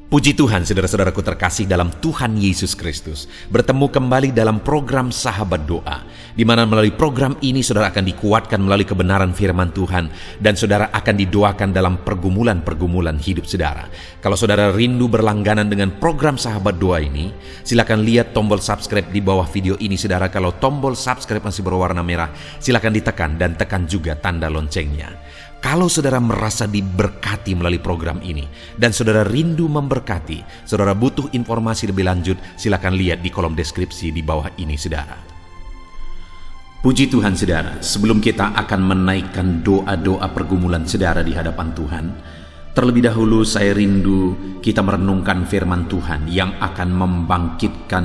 Puji Tuhan, saudara-saudaraku terkasih dalam Tuhan Yesus Kristus. Bertemu kembali dalam program Sahabat Doa, di mana melalui program ini saudara akan dikuatkan melalui kebenaran firman Tuhan, dan saudara akan didoakan dalam pergumulan-pergumulan hidup saudara. Kalau saudara rindu berlangganan dengan program Sahabat Doa ini, silakan lihat tombol subscribe di bawah video ini saudara. Kalau tombol subscribe masih berwarna merah, silakan ditekan dan tekan juga tanda loncengnya. Kalau saudara merasa diberkati melalui program ini dan saudara rindu memberkati, saudara butuh informasi lebih lanjut, silakan lihat di kolom deskripsi di bawah ini saudara. Puji Tuhan saudara, sebelum kita akan menaikkan doa-doa pergumulan saudara di hadapan Tuhan, terlebih dahulu saya rindu kita merenungkan firman Tuhan yang akan membangkitkan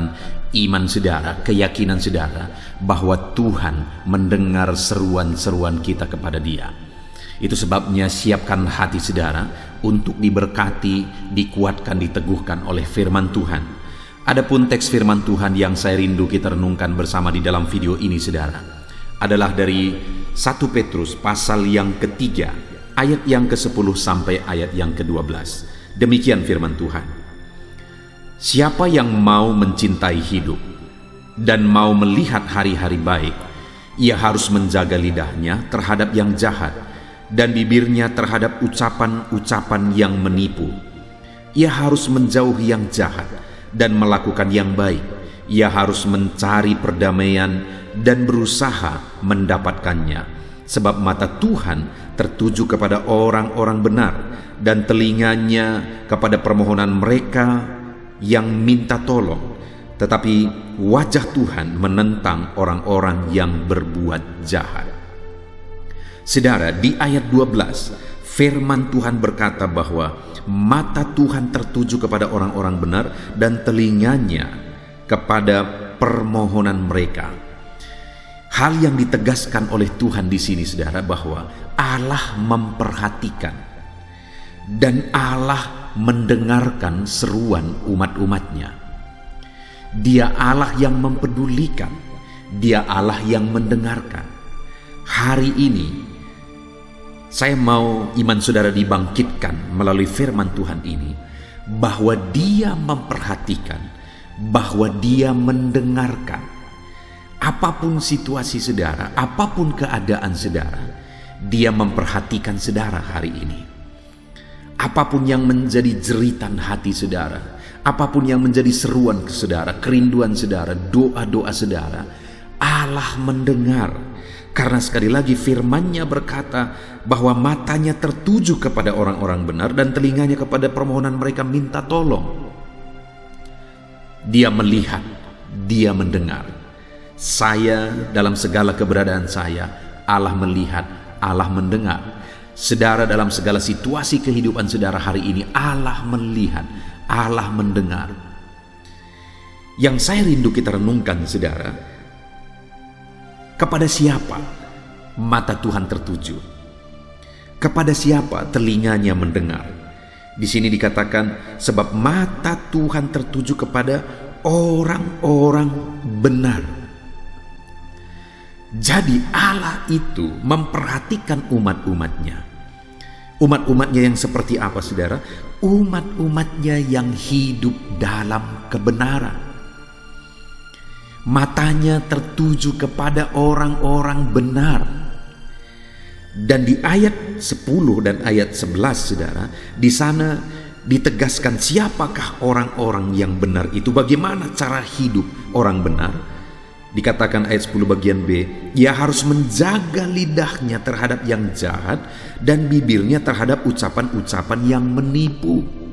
iman saudara, keyakinan saudara bahwa Tuhan mendengar seruan-seruan kita kepada Dia. Itu sebabnya siapkan hati saudara untuk diberkati, dikuatkan, diteguhkan oleh firman Tuhan. Adapun teks firman Tuhan yang saya rindu kita renungkan bersama di dalam video ini saudara adalah dari 1 Petrus pasal yang ketiga, ayat yang ke-10 sampai ayat yang ke-12. Demikian firman Tuhan. Siapa yang mau mencintai hidup dan mau melihat hari-hari baik, ia harus menjaga lidahnya terhadap yang jahat dan bibirnya terhadap ucapan-ucapan yang menipu. Ia harus menjauhi yang jahat dan melakukan yang baik. Ia harus mencari perdamaian dan berusaha mendapatkannya. Sebab mata Tuhan tertuju kepada orang-orang benar dan telinganya kepada permohonan mereka yang minta tolong. Tetapi wajah Tuhan menentang orang-orang yang berbuat jahat. Saudara, di ayat 12 firman Tuhan berkata bahwa mata Tuhan tertuju kepada orang-orang benar dan telinganya kepada permohonan mereka. Hal yang ditegaskan oleh Tuhan di sini saudara bahwa Allah memperhatikan dan Allah mendengarkan seruan umat-umatnya. Dia Allah yang mempedulikan, Dia Allah yang mendengarkan. Hari ini saya mau iman saudara dibangkitkan melalui firman Tuhan ini, bahwa Dia memperhatikan, bahwa Dia mendengarkan. Apapun situasi saudara, apapun keadaan saudara, Dia memperhatikan saudara hari ini. Apapun yang menjadi jeritan hati saudara, apapun yang menjadi seruan ke saudara, kerinduan saudara, doa-doa saudara, Allah mendengar. Karena sekali lagi firman-Nya berkata bahwa matanya tertuju kepada orang-orang benar dan telinganya kepada permohonan mereka minta tolong. Dia melihat, Dia mendengar. Saya dalam segala keberadaan saya, Allah melihat, Allah mendengar. Saudara dalam segala situasi kehidupan saudara hari ini, Allah melihat, Allah mendengar. Yang saya rindu kita renungkan saudara, kepada siapa mata Tuhan tertuju? Kepada siapa telinganya mendengar? Di sini dikatakan sebab mata Tuhan tertuju kepada orang-orang benar. Jadi Allah itu memperhatikan umat-umatnya. Umat-umatnya yang seperti apa saudara? Umat-umatnya yang hidup dalam kebenaran. Matanya tertuju kepada orang-orang benar. Dan di ayat 10 dan ayat 11 saudara, di sana ditegaskan siapakah orang-orang yang benar itu, bagaimana cara hidup orang benar. Dikatakan ayat 10 bagian B, ia harus menjaga lidahnya terhadap yang jahat dan bibirnya terhadap ucapan-ucapan yang menipu.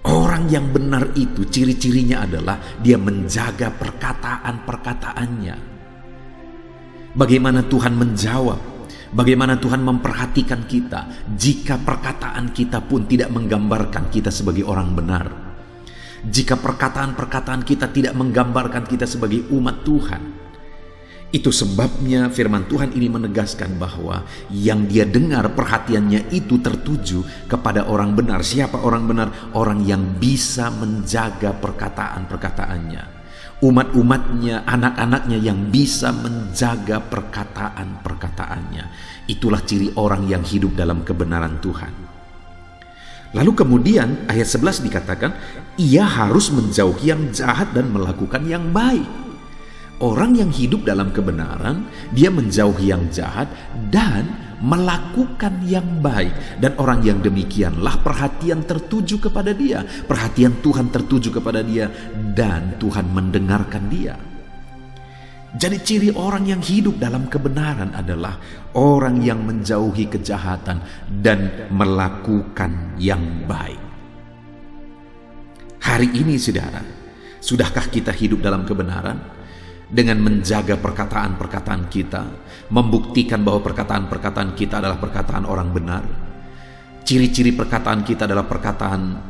Orang yang benar itu ciri-cirinya adalah dia menjaga perkataan-perkataannya. Bagaimana Tuhan menjawab, bagaimana Tuhan memperhatikan kita jika perkataan kita pun tidak menggambarkan kita sebagai orang benar. Jika perkataan-perkataan kita tidak menggambarkan kita sebagai umat Tuhan. Itu sebabnya firman Tuhan ini menegaskan bahwa yang Dia dengar perhatiannya itu tertuju kepada orang benar. Siapa orang benar? Orang yang bisa menjaga perkataan-perkataannya. Umat-umatnya, anak-anaknya yang bisa menjaga perkataan-perkataannya. Itulah ciri orang yang hidup dalam kebenaran Tuhan. Lalu kemudian ayat 11 dikatakan, ia harus menjauhi yang jahat dan melakukan yang baik. Orang yang hidup dalam kebenaran, dia menjauhi yang jahat dan melakukan yang baik. Dan orang yang demikianlah perhatian tertuju kepada dia. Perhatian Tuhan tertuju kepada dia dan Tuhan mendengarkan dia. Jadi ciri orang yang hidup dalam kebenaran adalah orang yang menjauhi kejahatan dan melakukan yang baik. Hari ini saudara, sudahkah kita hidup dalam kebenaran? Dengan menjaga perkataan-perkataan kita, membuktikan bahwa perkataan-perkataan kita adalah perkataan orang benar. Ciri-ciri perkataan kita adalah perkataan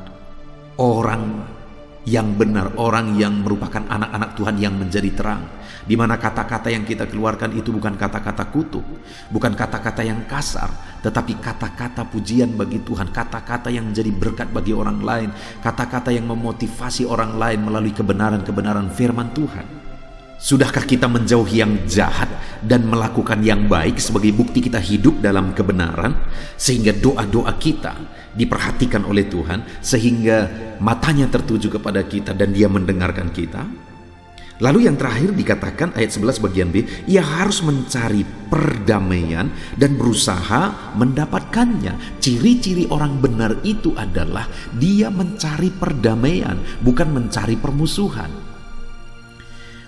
orang yang benar, orang yang merupakan anak-anak Tuhan yang menjadi terang, di mana kata-kata yang kita keluarkan itu bukan kata-kata kutuk, bukan kata-kata yang kasar, tetapi kata-kata pujian bagi Tuhan, kata-kata yang menjadi berkat bagi orang lain, kata-kata yang memotivasi orang lain melalui kebenaran-kebenaran firman Tuhan. Sudahkah kita menjauhi yang jahat dan melakukan yang baik sebagai bukti kita hidup dalam kebenaran, sehingga doa-doa kita diperhatikan oleh Tuhan, sehingga matanya tertuju kepada kita dan dia mendengarkan kita? Lalu yang terakhir dikatakan ayat 11 bagian B, ia harus mencari perdamaian dan berusaha mendapatkannya. Ciri-ciri orang benar itu adalah dia mencari perdamaian, bukan mencari permusuhan.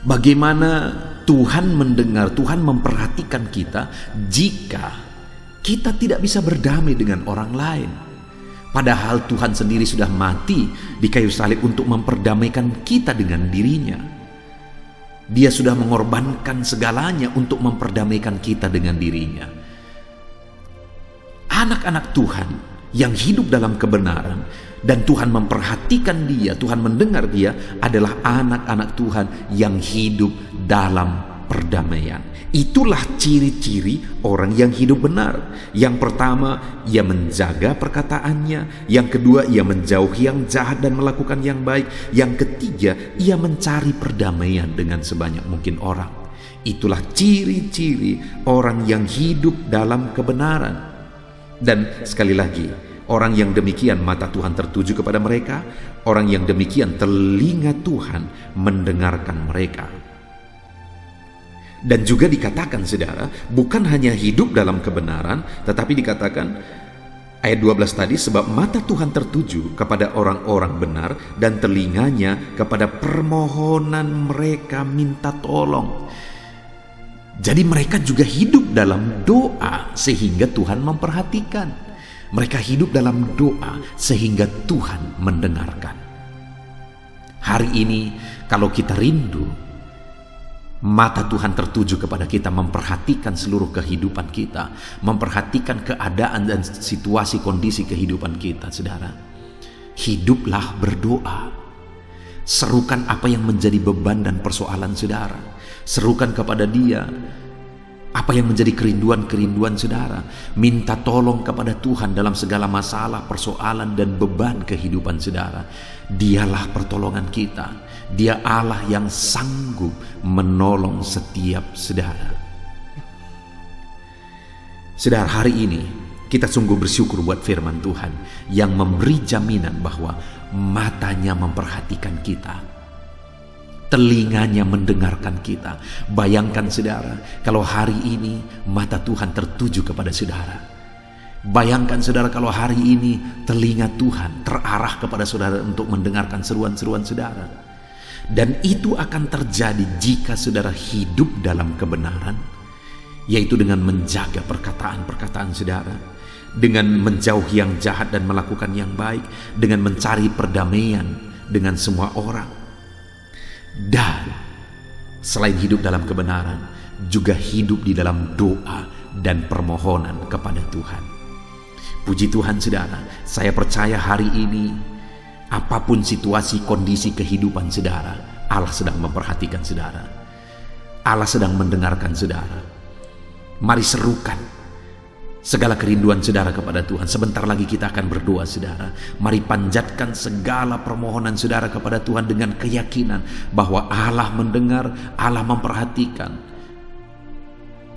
Bagaimana Tuhan mendengar, Tuhan memperhatikan kita jika kita tidak bisa berdamai dengan orang lain. Padahal Tuhan sendiri sudah mati di kayu salib untuk memperdamaikan kita dengan dirinya. Dia sudah mengorbankan segalanya untuk memperdamaikan kita dengan dirinya. Anak-anak Tuhan yang hidup dalam kebenaran dan Tuhan memperhatikan dia, Tuhan mendengar dia, adalah anak-anak Tuhan yang hidup dalam perdamaian. Itulah ciri-ciri orang yang hidup benar. Yang pertama, ia menjaga perkataannya. Yang kedua, ia menjauhi yang jahat dan melakukan yang baik. Yang ketiga, ia mencari perdamaian dengan sebanyak mungkin orang. Itulah ciri-ciri orang yang hidup dalam kebenaran. Dan sekali lagi, orang yang demikian mata Tuhan tertuju kepada mereka, orang yang demikian telinga Tuhan mendengarkan mereka. Dan juga dikatakan saudara, bukan hanya hidup dalam kebenaran, tetapi dikatakan ayat 12 tadi, sebab mata Tuhan tertuju kepada orang-orang benar dan telinganya kepada permohonan mereka minta tolong. Jadi mereka juga hidup dalam doa sehingga Tuhan memperhatikan. Mereka hidup dalam doa sehingga Tuhan mendengarkan. Hari ini kalau kita rindu, mata Tuhan tertuju kepada kita, memperhatikan seluruh kehidupan kita, memperhatikan keadaan dan situasi kondisi kehidupan kita, saudara. Hiduplah berdoa. Serukan apa yang menjadi beban dan persoalan saudara. Serukan kepada Dia apa yang menjadi kerinduan-kerinduan saudara. Minta tolong kepada Tuhan dalam segala masalah, persoalan, dan beban kehidupan saudara. Dialah pertolongan kita. Dia Allah yang sanggup menolong setiap saudara. Saudara, hari ini kita sungguh bersyukur buat firman Tuhan yang memberi jaminan bahwa matanya memperhatikan kita, telinganya mendengarkan kita. Bayangkan saudara, kalau hari ini mata Tuhan tertuju kepada saudara. Bayangkan saudara, kalau hari ini telinga Tuhan terarah kepada saudara untuk mendengarkan seruan-seruan saudara. Dan itu akan terjadi jika saudara hidup dalam kebenaran, yaitu dengan menjaga perkataan-perkataan saudara, dengan menjauhi yang jahat dan melakukan yang baik, dengan mencari perdamaian dengan semua orang. Dan selain hidup dalam kebenaran, juga hidup di dalam doa dan permohonan kepada Tuhan. Puji Tuhan saudara, saya percaya hari ini apapun situasi kondisi kehidupan saudara, Allah sedang memperhatikan saudara. Allah sedang mendengarkan saudara. Mari serukan segala kerinduan saudara kepada Tuhan. Sebentar lagi kita akan berdoa saudara. Mari panjatkan segala permohonan saudara kepada Tuhan dengan keyakinan bahwa Allah mendengar, Allah memperhatikan.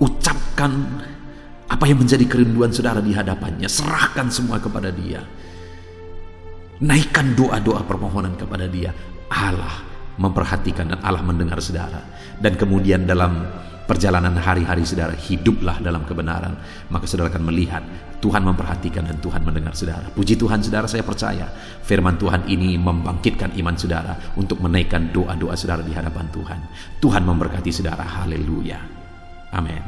Ucapkan apa yang menjadi kerinduan saudara di hadapannya. Serahkan semua kepada Dia. Naikkan doa-doa permohonan kepada Dia. Allah memperhatikan dan Allah mendengar saudara. Dan kemudian dalam perjalanan hari-hari saudara, hiduplah dalam kebenaran. Maka saudara akan melihat Tuhan memperhatikan dan Tuhan mendengar saudara. Puji Tuhan saudara, saya percaya firman Tuhan ini membangkitkan iman saudara untuk menaikkan doa-doa saudara di hadapan Tuhan. Tuhan memberkati saudara. Haleluya. Amin.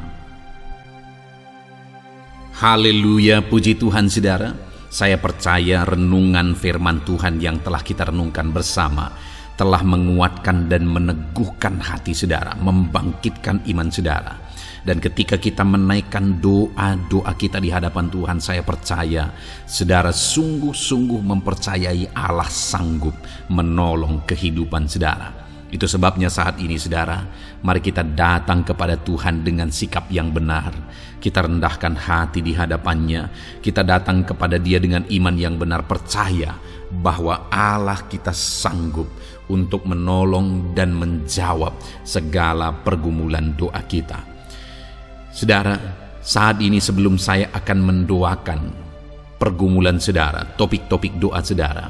Haleluya, puji Tuhan saudara. Saya percaya renungan firman Tuhan yang telah kita renungkan bersama telah menguatkan dan meneguhkan hati saudara, membangkitkan iman saudara. Dan ketika kita menaikkan doa-doa kita di hadapan Tuhan, saya percaya saudara sungguh-sungguh mempercayai Allah sanggup menolong kehidupan saudara. Itu sebabnya saat ini saudara, mari kita datang kepada Tuhan dengan sikap yang benar. Kita rendahkan hati di hadapannya. Kita datang kepada Dia dengan iman yang benar, percaya bahwa Allah kita sanggup untuk menolong dan menjawab segala pergumulan doa kita. Saudara, saat ini sebelum saya akan mendoakan pergumulan saudara, topik-topik doa saudara,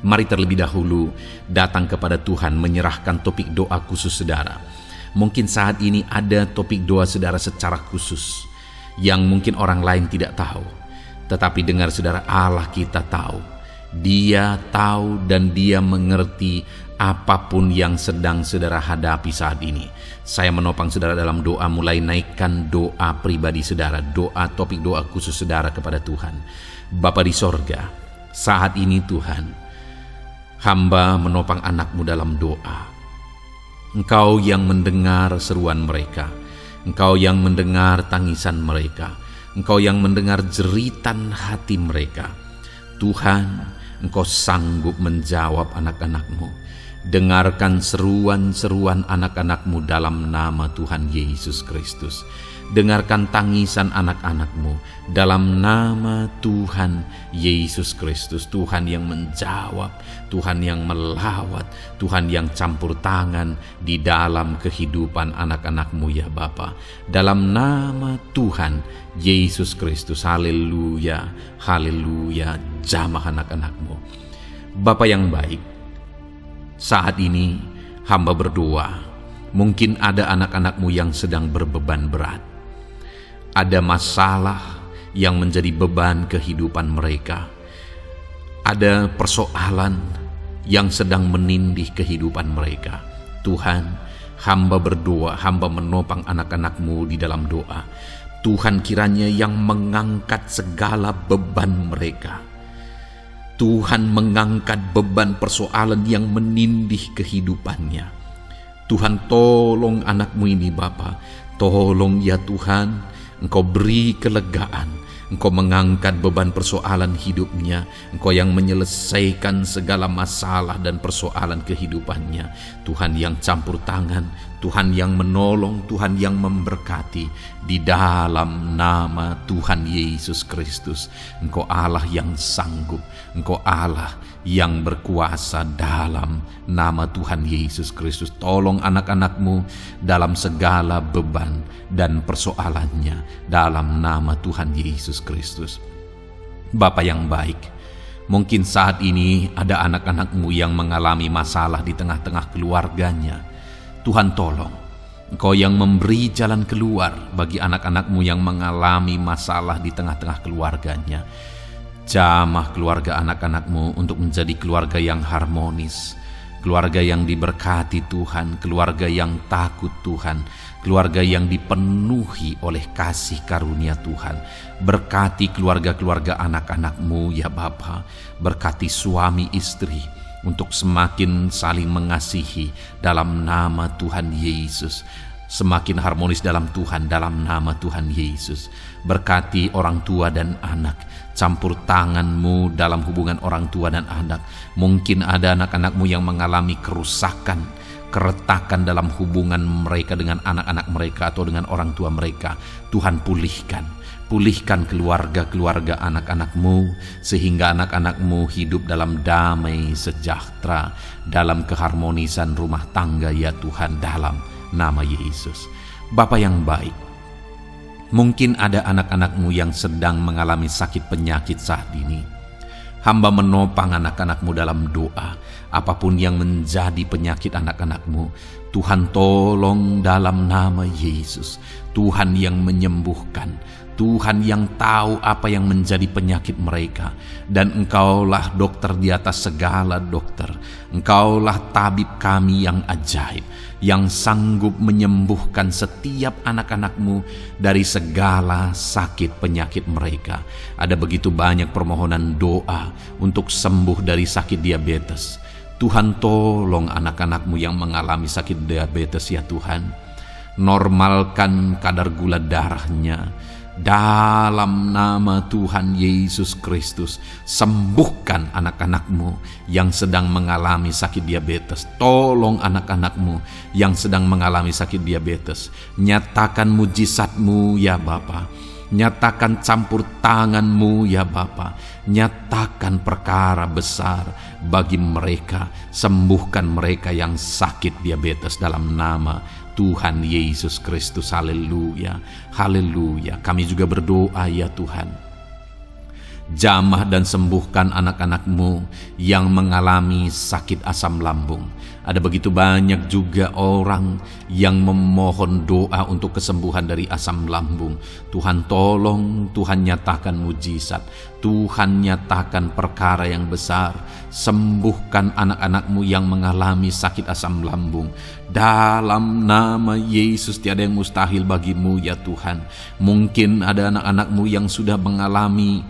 mari terlebih dahulu datang kepada Tuhan menyerahkan topik doa khusus saudara. Mungkin saat ini ada topik doa saudara secara khusus yang mungkin orang lain tidak tahu. Tetapi dengar saudara, Allah kita tahu. Dia tahu dan Dia mengerti apapun yang sedang saudara hadapi saat ini. Saya menopang saudara dalam doa, mulai naikkan doa pribadi saudara, doa topik doa khusus saudara kepada Tuhan. Bapa di sorga, saat ini Tuhan, hamba menopang anak-Mu dalam doa. Engkau yang mendengar seruan mereka, Engkau yang mendengar tangisan mereka, Engkau yang mendengar jeritan hati mereka. Tuhan, Engkau sanggup menjawab anak-anak-Mu. Dengarkan seruan-seruan anak-anak-Mu dalam nama Tuhan Yesus Kristus. Dengarkan tangisan anak-anak-Mu dalam nama Tuhan Yesus Kristus. Tuhan yang menjawab, Tuhan yang melawat, Tuhan yang campur tangan di dalam kehidupan anak-anak-Mu ya Bapa. Dalam nama Tuhan Yesus Kristus. Haleluya, haleluya. Jamah anak-anak-Mu. Bapa yang baik, saat ini hamba berdoa, mungkin ada anak-anak-Mu yang sedang berbeban berat. Ada masalah yang menjadi beban kehidupan mereka. Ada persoalan yang sedang menindih kehidupan mereka. Tuhan, hamba berdoa, hamba menopang anak-anak-Mu di dalam doa. Tuhan kiranya yang mengangkat segala beban mereka. Tuhan mengangkat beban persoalan yang menindih kehidupannya. Tuhan, tolong anak-Mu ini Bapa. Tolong ya Tuhan, Engkau beri kelegaan. Engkau mengangkat beban persoalan hidupnya. Engkau yang menyelesaikan segala masalah dan persoalan kehidupannya. Tuhan yang campur tangan, Tuhan yang menolong, Tuhan yang memberkati. Di dalam nama Tuhan Yesus Kristus, Engkau Allah yang sanggup, Engkau Allah yang berkuasa. Dalam nama Tuhan Yesus Kristus, tolong anak-anak-Mu dalam segala beban dan persoalannya dalam nama Tuhan Yesus Kristus. Bapa yang baik, mungkin saat ini ada anak-anak-Mu yang mengalami masalah di tengah-tengah keluarganya. Tuhan tolong, Engkau yang memberi jalan keluar bagi anak-anak-Mu yang mengalami masalah di tengah-tengah keluarganya. Jamah keluarga anak-anak-Mu untuk menjadi keluarga yang harmonis, keluarga yang diberkati Tuhan, keluarga yang takut Tuhan, keluarga yang dipenuhi oleh kasih karunia Tuhan. Berkati keluarga-keluarga anak-anak-Mu ya Bapa. Berkati suami istri untuk semakin saling mengasihi dalam nama Tuhan Yesus. Semakin harmonis dalam Tuhan dalam nama Tuhan Yesus. Berkati orang tua dan anak. Campur tangan-Mu dalam hubungan orang tua dan anak. Mungkin ada anak-anak-Mu yang mengalami kerusakan, keretakan dalam hubungan mereka dengan anak-anak mereka atau dengan orang tua mereka. Tuhan pulihkan keluarga-keluarga anak-anak-Mu, sehingga anak-anak-Mu hidup dalam damai sejahtera, dalam keharmonisan rumah tangga ya Tuhan, dalam nama Yesus. Bapa yang baik, mungkin ada anak-anak-Mu yang sedang mengalami sakit penyakit saat ini. Hamba menopang anak-anak-Mu dalam doa. Apapun yang menjadi penyakit anak-anak-Mu, Tuhan tolong dalam nama Yesus. Tuhan yang menyembuhkan, Tuhan yang tahu apa yang menjadi penyakit mereka. Dan Engkaulah dokter di atas segala dokter. Engkaulah tabib kami yang ajaib, yang sanggup menyembuhkan setiap anak-anak-Mu dari segala sakit penyakit mereka. Ada begitu banyak permohonan doa untuk sembuh dari sakit diabetes. Tuhan tolong anak-anak-Mu yang mengalami sakit diabetes ya Tuhan. Normalkan kadar gula darahnya. Dalam nama Tuhan Yesus Kristus, sembuhkan anak-anak-Mu yang sedang mengalami sakit diabetes. Tolong anak-anak-Mu yang sedang mengalami sakit diabetes. Nyatakan mujizat-Mu ya Bapa. Nyatakan campur tangan-Mu ya Bapa. Nyatakan perkara besar bagi mereka. Sembuhkan mereka yang sakit diabetes dalam nama Tuhan Yesus Kristus. Haleluya, haleluya. Kami juga berdoa ya Tuhan, jamah dan sembuhkan anak-anak-Mu yang mengalami sakit asam lambung. Ada begitu banyak juga orang yang memohon doa untuk kesembuhan dari asam lambung. Tuhan tolong, Tuhan nyatakan mujizat, Tuhan nyatakan perkara yang besar. Sembuhkan anak-anak-Mu yang mengalami sakit asam lambung. Dalam nama Yesus, tiada yang mustahil bagi-Mu ya Tuhan. Mungkin ada anak-anak-Mu yang sudah mengalami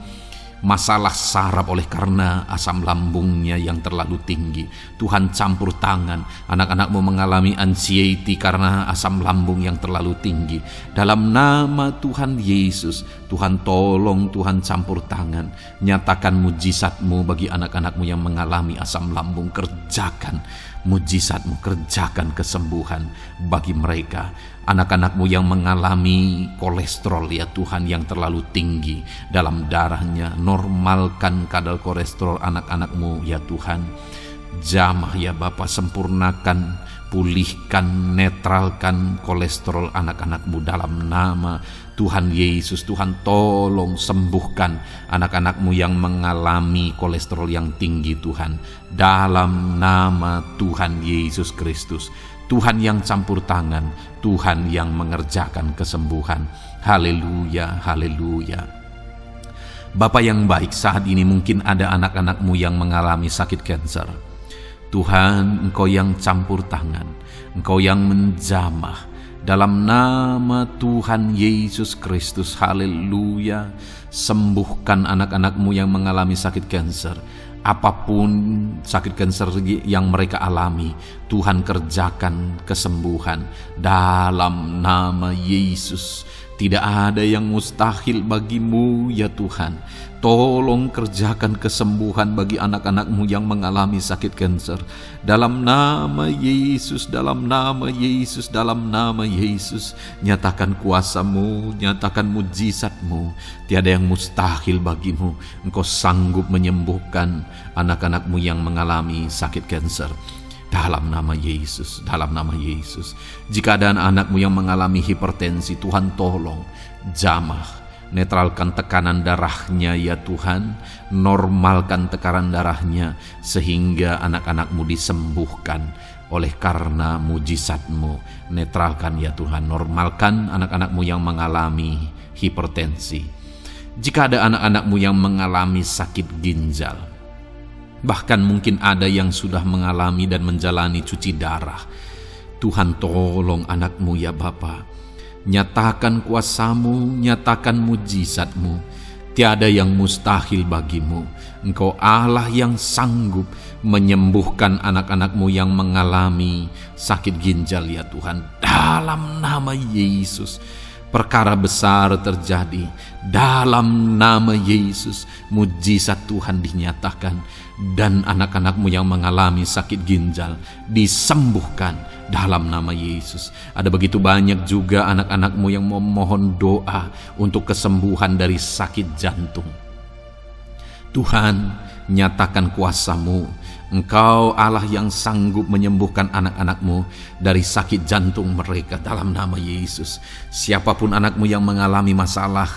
masalah saraf oleh karena asam lambungnya yang terlalu tinggi. Tuhan campur tangan. Anak-anak-Mu mengalami anxiety karena asam lambung yang terlalu tinggi. Dalam nama Tuhan Yesus, Tuhan tolong, Tuhan campur tangan. Nyatakan mujizat-Mu bagi anak-anak-Mu yang mengalami asam lambung. Kerjakan mujizat-Mu, kerjakan kesembuhan bagi mereka. Anak-anak-Mu yang mengalami kolesterol ya Tuhan yang terlalu tinggi dalam darahnya, normalkan kadar kolesterol anak-anak-Mu ya Tuhan. Jamah ya Bapa, sempurnakan, pulihkan, netralkan kolesterol anak-anak-Mu dalam nama Tuhan Yesus. Tuhan tolong sembuhkan anak-anak-Mu yang mengalami kolesterol yang tinggi Tuhan. Dalam nama Tuhan Yesus Kristus. Tuhan yang campur tangan, Tuhan yang mengerjakan kesembuhan. Haleluya, haleluya. Bapa yang baik, saat ini mungkin ada anak-anak-Mu yang mengalami sakit kanker. Tuhan, Engkau yang campur tangan, Engkau yang menjamah. Dalam nama Tuhan Yesus Kristus, haleluya. Sembuhkan anak-anak-Mu yang mengalami sakit kanker. Apapun sakit kanker yang mereka alami, Tuhan kerjakan kesembuhan dalam nama Yesus. Tidak ada yang mustahil bagi-Mu ya Tuhan. Tolong kerjakan kesembuhan bagi anak-anak-Mu yang mengalami sakit kanker. Dalam nama Yesus, dalam nama Yesus, dalam nama Yesus. Nyatakan kuasa-Mu, nyatakan mujizat-Mu. Tiada yang mustahil bagi-Mu. Engkau sanggup menyembuhkan anak-anak-Mu yang mengalami sakit kanker. Dalam nama Yesus, dalam nama Yesus. Jika ada anak-anak-Mu yang mengalami hipertensi, Tuhan tolong jamah. Netralkan tekanan darahnya ya Tuhan. Normalkan tekanan darahnya sehingga anak-anak-Mu disembuhkan oleh karena mujizat-Mu. Netralkan ya Tuhan. Normalkan anak-anak-Mu yang mengalami hipertensi. Jika ada anak-anak-Mu yang mengalami sakit ginjal, bahkan mungkin ada yang sudah mengalami dan menjalani cuci darah, Tuhan tolong anak-Mu ya Bapa. Nyatakan kuasa-Mu, nyatakan mujizat-Mu. Tiada yang mustahil bagi-Mu. Engkau Allah yang sanggup menyembuhkan anak-anak-Mu yang mengalami sakit ginjal ya Tuhan. Dalam nama Yesus, perkara besar terjadi. Dalam nama Yesus, mujizat Tuhan dinyatakan. Dan anak-anak-Mu yang mengalami sakit ginjal disembuhkan dalam nama Yesus. Ada begitu banyak juga anak-anak-Mu yang memohon doa untuk kesembuhan dari sakit jantung. Tuhan, nyatakan kuasa-Mu. Engkau Allah yang sanggup menyembuhkan anak-anak-Mu dari sakit jantung mereka dalam nama Yesus. Siapapun anak-Mu yang mengalami masalah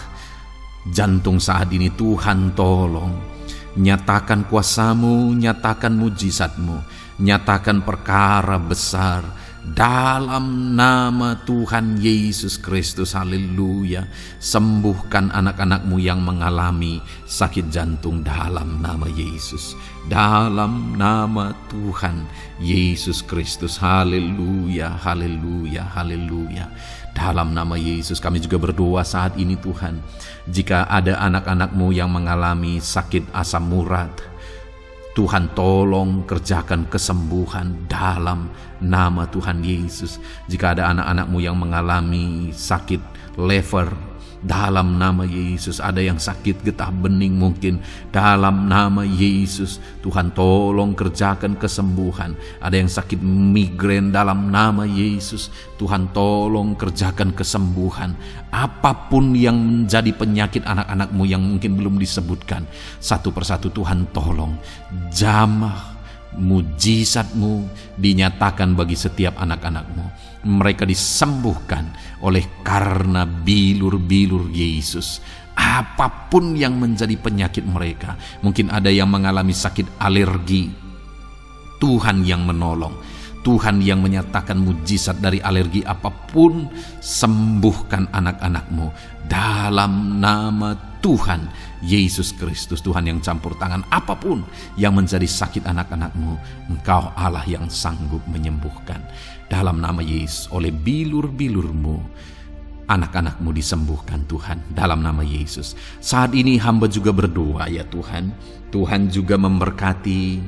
jantung saat ini, Tuhan tolong. Nyatakan kuasa-Mu, nyatakan mujizat-Mu, nyatakan perkara besar dalam nama Tuhan Yesus Kristus. Haleluya. Sembuhkan anak-anak-Mu yang mengalami sakit jantung dalam nama Yesus, dalam nama Tuhan Yesus Kristus. Haleluya, haleluya, haleluya. Dalam nama Yesus kami juga berdoa saat ini Tuhan, jika ada anak-anak-Mu yang mengalami sakit asam urat, Tuhan tolong kerjakan kesembuhan dalam nama Tuhan Yesus. Jika ada anak-anak-Mu yang mengalami sakit lever, dalam nama Yesus. Ada yang sakit getah bening mungkin, dalam nama Yesus Tuhan tolong kerjakan kesembuhan. Ada yang sakit migrain, dalam nama Yesus Tuhan tolong kerjakan kesembuhan. Apapun yang menjadi penyakit anak-anak-Mu yang mungkin belum disebutkan, satu persatu Tuhan tolong jamah mujizat-Mu dinyatakan bagi setiap anak-anak-Mu. Mereka disembuhkan oleh karena bilur-bilur Yesus. Apapun yang menjadi penyakit mereka, mungkin ada yang mengalami sakit alergi, Tuhan yang menolong, Tuhan yang menyatakan mujizat dari alergi apapun. Sembuhkan anak-anak-Mu dalam nama Tuhan Yesus Kristus. Tuhan yang campur tangan apapun yang menjadi sakit anak-anak-Mu, Engkau Allah yang sanggup menyembuhkan. Dalam nama Yesus, oleh bilur-bilur-Mu anak-anak-Mu disembuhkan Tuhan, dalam nama Yesus. Saat ini hamba juga berdoa ya Tuhan, Tuhan juga memberkati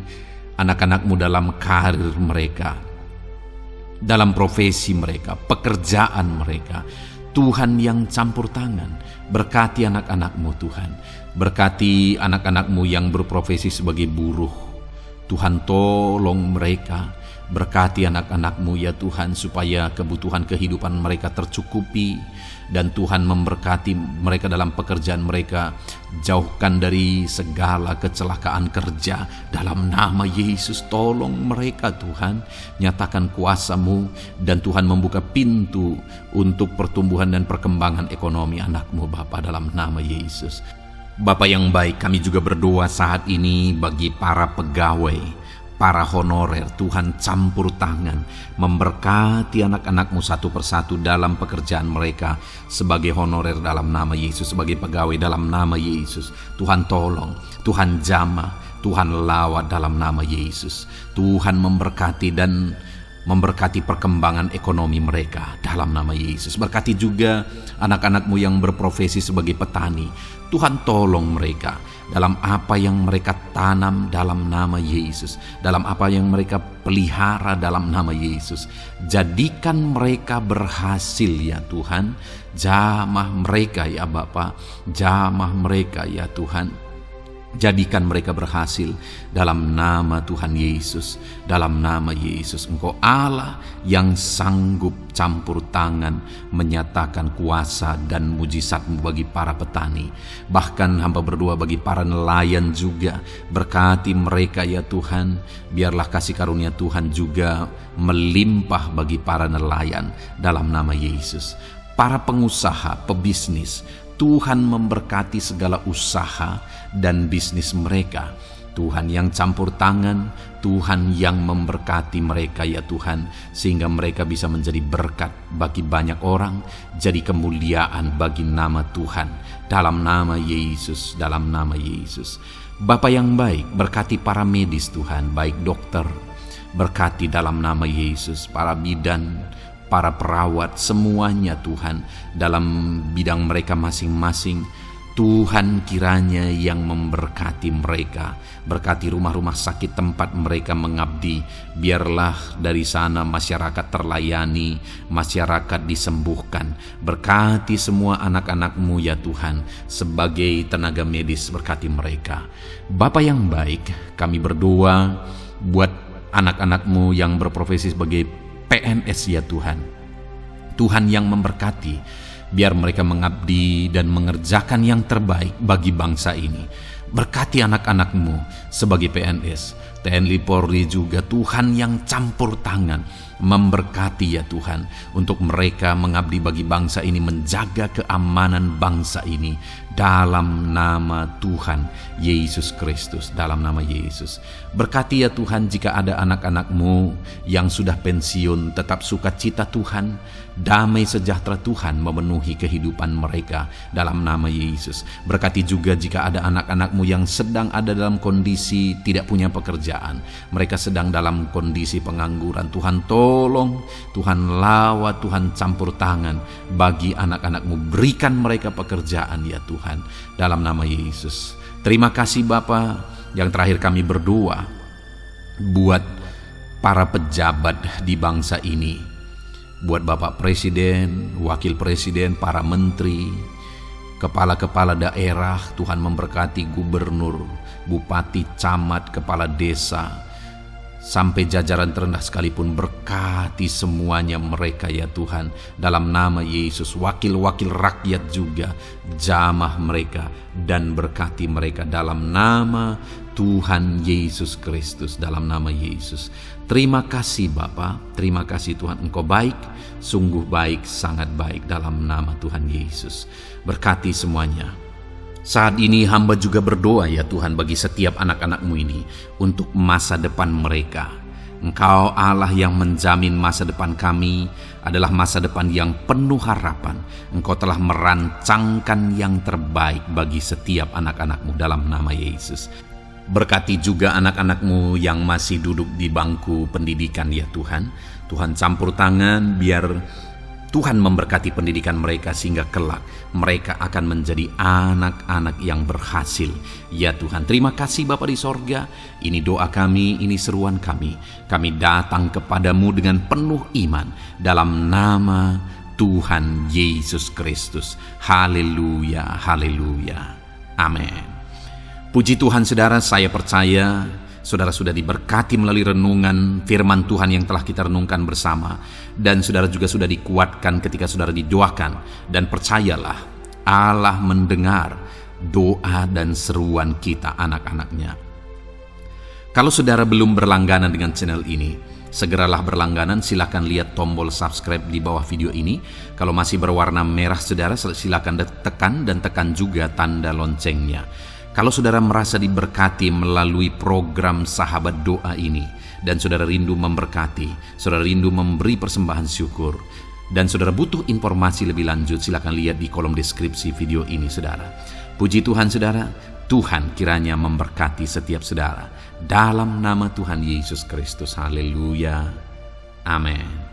anak-anak-Mu dalam karir mereka, dalam profesi mereka, pekerjaan mereka. Tuhan yang campur tangan, berkati anak-anak-Mu Tuhan. Berkati anak-anak-Mu yang berprofesi sebagai buruh, Tuhan tolong mereka. Berkati anak-anak-Mu ya Tuhan, supaya kebutuhan kehidupan mereka tercukupi. Dan Tuhan memberkati mereka dalam pekerjaan mereka. Jauhkan dari segala kecelakaan kerja dalam nama Yesus. Tolong mereka Tuhan, nyatakan kuasa-Mu, dan Tuhan membuka pintu untuk pertumbuhan dan perkembangan ekonomi anak-Mu Bapa, dalam nama Yesus. Bapa yang baik, kami juga berdoa saat ini bagi para pegawai, para honorer. Tuhan campur tangan, memberkati anak-anak-Mu satu persatu dalam pekerjaan mereka sebagai honorer dalam nama Yesus, sebagai pegawai dalam nama Yesus. Tuhan tolong, Tuhan jamah, Tuhan lawat dalam nama Yesus. Tuhan memberkati dan memberkati perkembangan ekonomi mereka dalam nama Yesus. Berkati juga anak-anak-Mu yang berprofesi sebagai petani. Tuhan tolong mereka dalam apa yang mereka tanam dalam nama Yesus, dalam apa yang mereka pelihara dalam nama Yesus. Jadikan mereka berhasil ya Tuhan. Jamah mereka ya Bapa, jamah mereka ya Tuhan. Jadikan mereka berhasil dalam nama Tuhan Yesus, dalam nama Yesus. Engkau Allah yang sanggup campur tangan, menyatakan kuasa dan mujizat-Mu bagi para petani. Bahkan hamba berdoa bagi para nelayan juga. Berkati mereka ya Tuhan. Biarlah kasih karunia Tuhan juga melimpah bagi para nelayan dalam nama Yesus. Para pengusaha, pebisnis, Tuhan memberkati segala usaha dan bisnis mereka. Tuhan yang campur tangan, Tuhan yang memberkati mereka ya Tuhan, sehingga mereka bisa menjadi berkat bagi banyak orang, jadi kemuliaan bagi nama Tuhan, dalam nama Yesus, dalam nama Yesus. Bapa yang baik, berkati para medis Tuhan, baik dokter, berkati dalam nama Yesus, para bidan, para perawat, semuanya Tuhan, dalam bidang mereka masing-masing. Tuhan kiranya yang memberkati mereka. Berkati rumah-rumah sakit tempat mereka mengabdi. Biarlah dari sana masyarakat terlayani, masyarakat disembuhkan. Berkati semua anak-anak-Mu ya Tuhan, sebagai tenaga medis, berkati mereka. Bapa yang baik, kami berdoa buat anak-anak-Mu yang berprofesi sebagai PNS ya Tuhan. Tuhan yang memberkati, biar mereka mengabdi dan mengerjakan yang terbaik bagi bangsa ini. Berkati anak-anak-Mu sebagai PNS, TNI Polri juga Tuhan yang campur tangan, memberkati ya Tuhan, untuk mereka mengabdi bagi bangsa ini, menjaga keamanan bangsa ini, dalam nama Tuhan Yesus Kristus, dalam nama Yesus. Berkati ya Tuhan jika ada anak-anak-Mu yang sudah pensiun, tetap sukacita Tuhan, damai sejahtera Tuhan memenuhi kehidupan mereka, dalam nama Yesus. Berkati juga jika ada anak-anak-Mu yang sedang ada dalam kondisi tidak punya pekerjaan, mereka sedang dalam kondisi pengangguran. Tuhan tolong, Tuhan lawat, Tuhan campur tangan bagi anak-anak-Mu, berikan mereka pekerjaan ya Tuhan, dalam nama Yesus. Terima kasih Bapa. Yang terakhir kami berdoa buat para pejabat di bangsa ini, buat Bapak Presiden, Wakil Presiden, para menteri, kepala-kepala daerah. Tuhan memberkati gubernur, bupati, camat, kepala desa, sampai jajaran terendah sekalipun. Berkati semuanya mereka ya Tuhan, dalam nama Yesus. Wakil-wakil rakyat juga, jamah mereka, dan berkati mereka dalam nama Tuhan Yesus Kristus, dalam nama Yesus. Terima kasih Bapa, terima kasih Tuhan, Engkau baik, sungguh baik, sangat baik, dalam nama Tuhan Yesus. Berkati semuanya. Saat ini hamba juga berdoa ya Tuhan bagi setiap anak-anak-Mu ini untuk masa depan mereka. Engkau Allah yang menjamin masa depan kami adalah masa depan yang penuh harapan. Engkau telah merancangkan yang terbaik bagi setiap anak-anak-Mu, dalam nama Yesus. Berkati juga anak-anak-Mu yang masih duduk di bangku pendidikan ya Tuhan. Tuhan campur tangan, biar Tuhan memberkati pendidikan mereka sehingga kelak mereka akan menjadi anak-anak yang berhasil. Ya Tuhan, terima kasih Bapa di sorga. Ini doa kami, ini seruan kami. Kami datang kepadamu dengan penuh iman, dalam nama Tuhan Yesus Kristus. Haleluya, haleluya. Amin. Puji Tuhan saudara, saya percaya saudara sudah diberkati melalui renungan firman Tuhan yang telah kita renungkan bersama. Dan saudara juga sudah dikuatkan ketika saudara didoakan. Dan percayalah, Allah mendengar doa dan seruan kita, anak-anaknya. Kalau saudara belum berlangganan dengan channel ini, segeralah berlangganan. Silakan lihat tombol subscribe di bawah video ini. Kalau masih berwarna merah saudara, silakan tekan, dan tekan juga tanda loncengnya. Kalau saudara merasa diberkati melalui program Sahabat Doa ini, dan saudara rindu memberkati, saudara rindu memberi persembahan syukur, dan saudara butuh informasi lebih lanjut, silakan lihat di kolom deskripsi video ini saudara. Puji Tuhan saudara, Tuhan kiranya memberkati setiap saudara, dalam nama Tuhan Yesus Kristus. Haleluya. Amin.